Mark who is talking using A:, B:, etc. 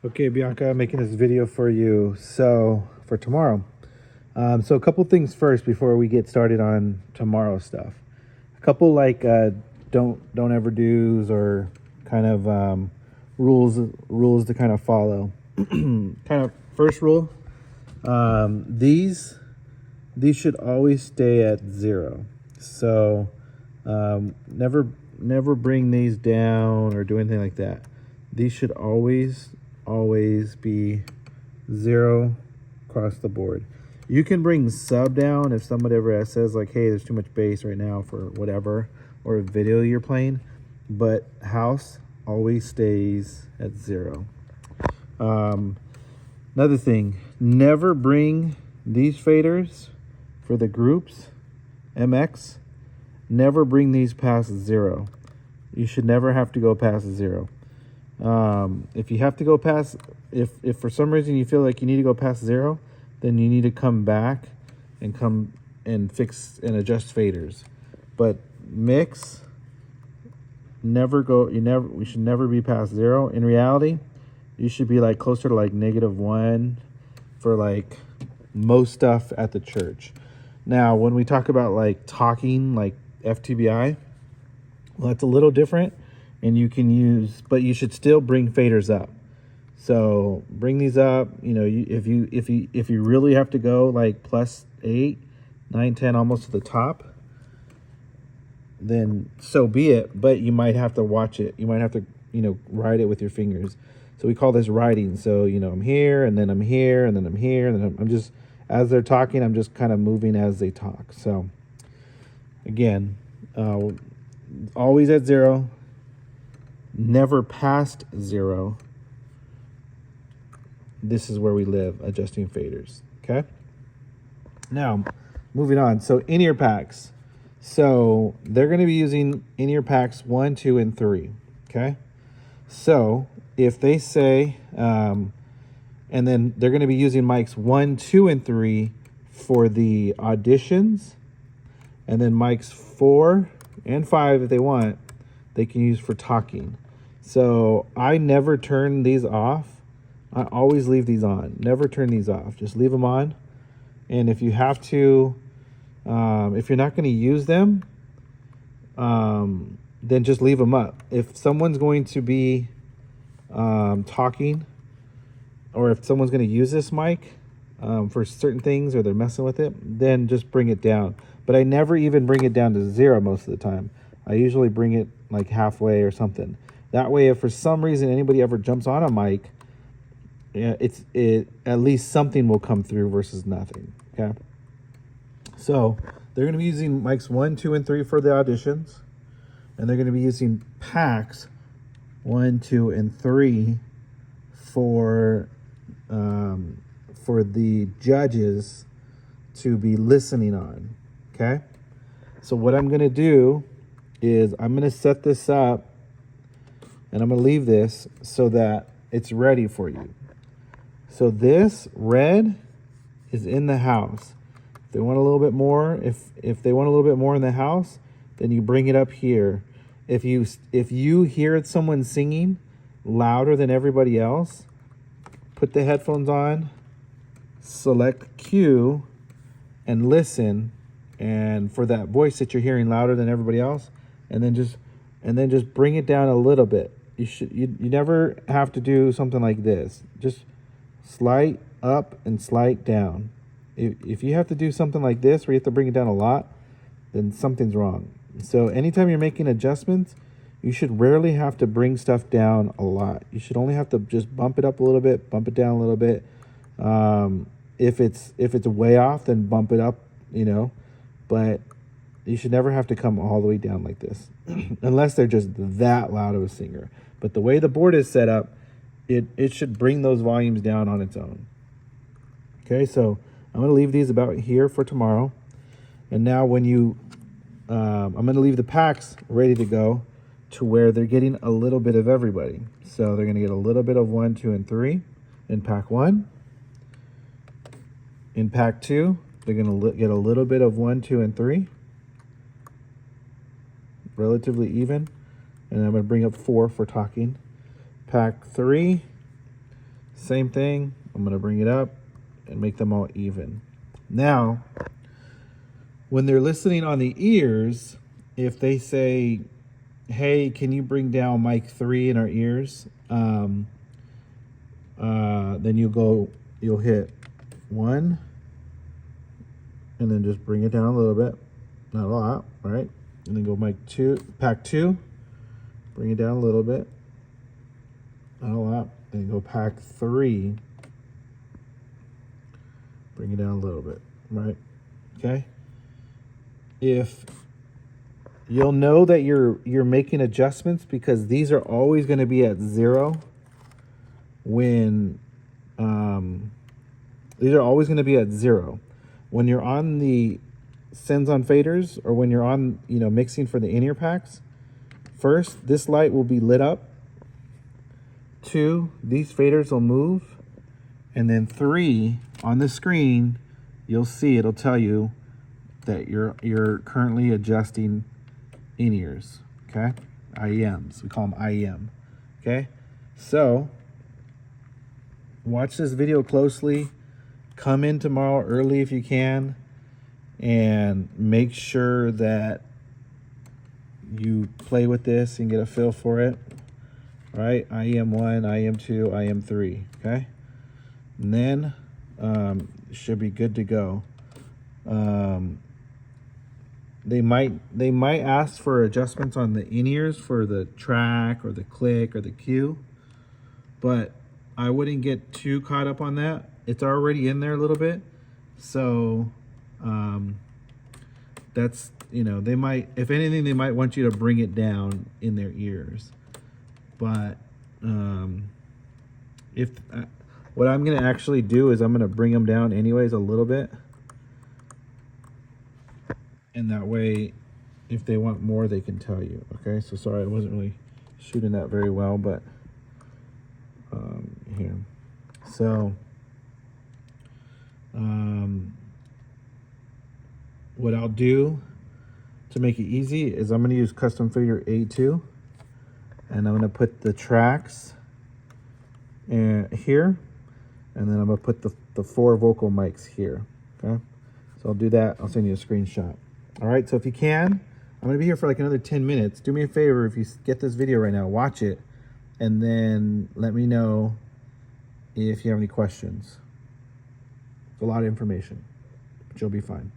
A: Okay, Bianca, I'm making this video for you. So for tomorrow. So a couple things first before we get started on tomorrow stuff. A couple like don't ever do's or kind of rules to kind of follow. Kind of first rule. These should always stay at 0. So never bring these down or do anything like that. These should always be 0 across the board. You can bring sub down if somebody ever says like, hey, there's too much bass right now for whatever, or a video you're playing, but house always stays at 0. Another thing, never bring these faders for the groups, MX, never bring these past 0. You should never have to go past 0. If you have to go past, if for some reason you feel like you need to go past 0, then you need to come back and fix and adjust faders. But mix, we should never be past 0. In reality, you should be like closer to like -1 for like most stuff at the church. Now, when we talk about like talking, like FTBI, well, that's a little different, and you can use, but you should still bring faders up. So bring these up. You know, if you really have to go like +8, 9, 10, almost to the top, then so be it. But you might have to watch it. You might have to, ride it with your fingers. So we call this riding. So I'm here, and then I'm here, and then I'm here, and then I'm just, as they're talking, I'm just kind of moving as they talk. So again, always at 0, never past 0. This is where we live, adjusting faders. Okay. Now, moving on. So in-ear packs. So they're going to be using in-ear packs 1, 2, and 3. Okay. So if they say, and then they're going to be using mics 1, 2, and 3 for the auditions, and then mics 4 and 5, if they want, they can use for talking. So I never turn these off. I always leave these on. Never turn these off. Just leave them on. And if you have to, if you're not going to use them, then just leave them up. If someone's going to be talking, or if someone's going to use this mic for certain things, or they're messing with it, then just bring it down. But I never even bring it down to 0 most of the time. I usually bring it like halfway or something. That way, if for some reason anybody ever jumps on a mic, at least something will come through versus nothing. Okay. So they're going to be using mics 1, 2, and 3 for the auditions, and they're going to be using packs 1, 2, and 3 for the judges to be listening on. Okay. So what I'm going to do is I'm going to set this up, and I'm going to leave this so that it's ready for you. So this red is in the house. If they want a little bit more, if they want a little bit more in the house, then you bring it up here. If you hear someone singing louder than everybody else, put the headphones on, select Q, and listen, and for that voice that you're hearing louder than everybody else, and then just bring it down a little bit. You never have to do something like this. Just slight up and slight down. If you have to do something like this where you have to bring it down a lot, then something's wrong. So anytime you're making adjustments, you should rarely have to bring stuff down a lot. You should only have to just bump it up a little bit, bump it down a little bit. If it's way off, then bump it up, but you should never have to come all the way down like this unless they're just that loud of a singer. But the way the board is set up, it should bring those volumes down on its own. Okay, so I'm going to leave these about here for tomorrow. And now when I'm going to leave the packs ready to go to where they're getting a little bit of everybody. So they're going to get a little bit of 1, 2, and 3 in pack 1. In pack 2, they're going to get a little bit of 1, 2, and 3. Relatively even. And I'm going to bring up 4 for talking. Pack 3, Same thing. I'm going to bring it up and make them all even. Now, when they're listening on the ears, if they say, hey, can you bring down mic 3 in our ears? Then you'll hit 1, and then just bring it down a little bit. Not a lot, right? And then go mic 2, pack 2, bring it down a little bit. Not a lot. And go pack 3, bring it down a little bit, right? Okay. If you'll know that you're making adjustments because these are always going to be at 0 when these are always going to be at 0 when you're on the sends on faders, or when you're on mixing for the in-ear packs. First, this light will be lit up. 2, these faders will move, and then 3, on the screen you'll see it'll tell you that you're currently adjusting in-ears. Okay, IEMs, we call them IEM. Okay, so watch this video closely. Come in tomorrow early if you can, and make sure that you play with this and get a feel for it. Right, IEM 1, IEM 2, IEM 3. Okay, and then should be good to go. They might ask for adjustments on the in-ears for the track or the click or the cue, but I wouldn't get too caught up on that. It's already in there a little bit, so that's they might, if anything, they might want you to bring it down in their ears. But if what I'm gonna actually do is I'm gonna bring them down anyways a little bit. And that way, if they want more, they can tell you. Okay, so sorry, I wasn't really shooting that very well, but here. So what I'll do to make it easy is I'm going to use custom fader A2, and I'm going to put the tracks here, and then I'm going to put the 4 vocal mics here. Okay, so I'll do that. I'll send you a screenshot. All right, so if you can, I'm gonna be here for like another 10 minutes. Do me a favor, if you get this video right now, watch it, and then let me know if you have any questions. It's a lot of information, but you'll be fine.